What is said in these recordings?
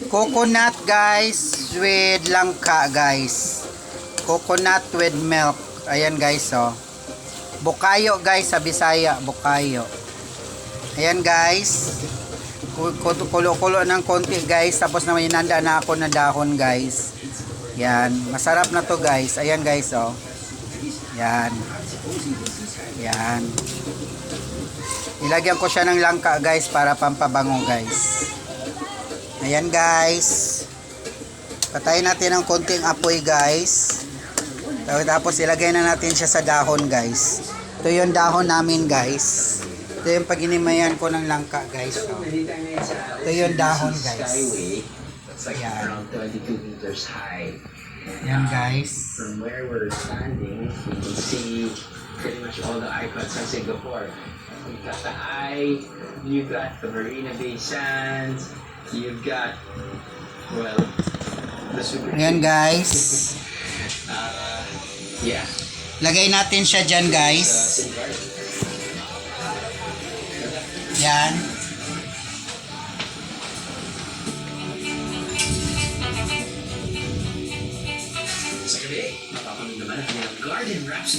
Coconut guys with langka guys. Coconut with milk. Ayan guys oh. Bukayo guys sa Bisaya, bukayo. Ayan guys. Kulo-kulo ng konti guys. Tapos naman inanda na ako na dahon guys. Yan. Masarap na to guys. Ayan guys oh. Yan. Yan. Ilagyan ko siya ng langka guys para pampabango guys. Ayan guys. Patayin natin ng konting apoy guys. Tapos ilagay na natin siya sa dahon guys. Ito yung dahon namin guys. Ito yung paginimayan ko ng langka guys. So, ito yung dahon guys. Ayan. Ayan guys. From where we're standing, you can see pretty much all the icons of Singapore. You've got the Eye, you've got the Marina Bay Sands, you've got, well, the super. Ayan guys. Yeah. Lagay natin siya dyan guys. Yan.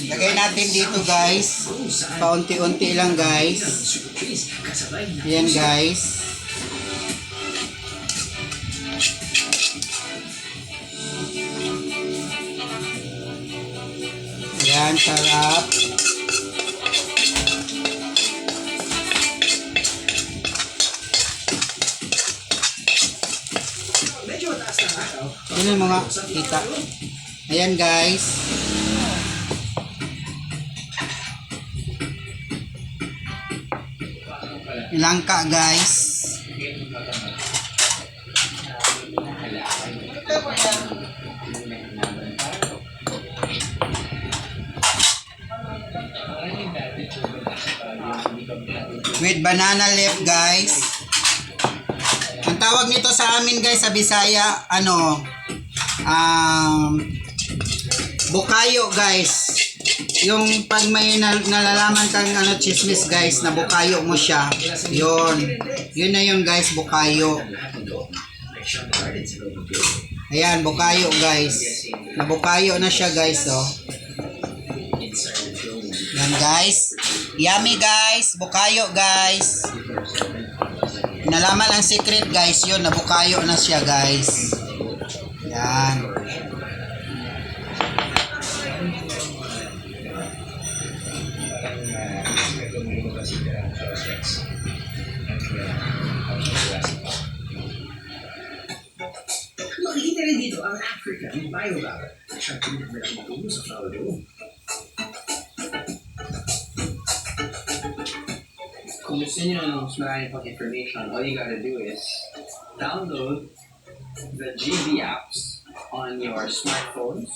Lagay natin dito guys. Paunti-unti lang guys. Yan guys. Yan, sarap. Yun yung mga kita. Ayan guys. Langka guys. With banana leaf guys. Ang tawag nito sa amin guys sa Bisaya, bukayo guys. Yung pag may nalalaman kang chismis guys na bukayo mo siya, yun na yun guys, bukayo. Ayan, bukayo guys. Nabukayo na siya guys oh. Yan guys. Yummy guys, bukayo guys. Nalaman ang secret guys, yun, nabukayo na siya guys. Yan. Makikita rin dito ang African biolab. Siya pinagmula ng sa flower dome. Kung gusto nyo ng mas marami pang information, all you gotta do is download the GB apps on your smartphones.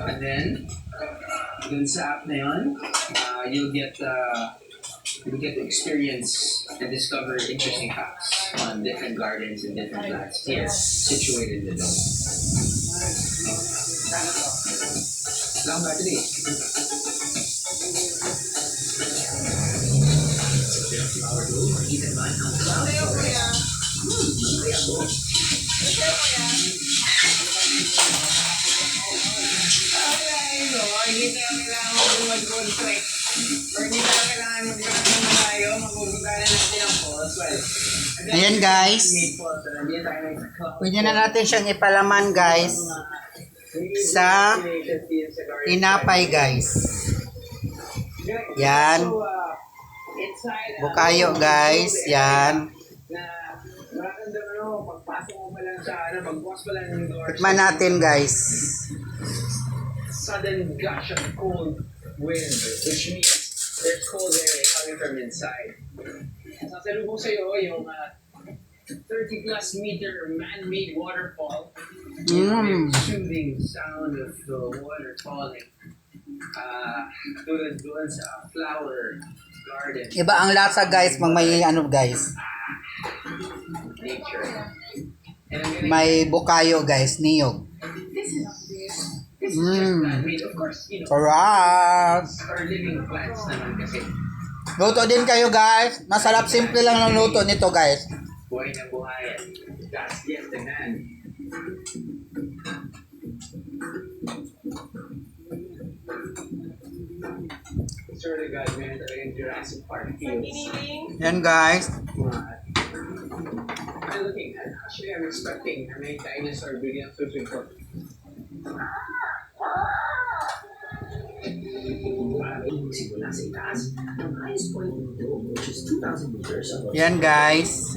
And then, dun sa app na yun, you'll get to experience and discover interesting facts on different gardens and different plants here situated in the dome. Lang battery. Flower dome, makikita ba ang flower forest? Kaya po. Hindi na kailangan mag-contract. Or hindi na kailangan mag-contract ng malayo, magbubugalan natin ang falls. Ayan guys. Pwede na natin siyang ipalaman guys sa tinapay guys. Yan. Bukayo guys. Yan. Tikman natin guys. Sudden gush of cold wind, which means there's cold air coming from inside. Sasalubong sa'yo yung 30 plus meter man-made waterfall. The soothing sound of the water falling. Tulad doon sa flower garden. Iba ang lasa guys, may guys. Nature. May bukayo guys, niyog. This is just man-made. Of course, Sarap! our living plants naman kasi Luto din kayo guys. Masarap, simple lang ang luto nito guys. Buhay ng buhay. That's yet the man. Swear to God, man, talagang Jurassic Park feels. Yan guys. I'm looking at, actually, I'm expecting na may dinosaur biglang susugod. Simula sa itaas, ang highest point ng globe, which is 2,000 meters above Yan guys.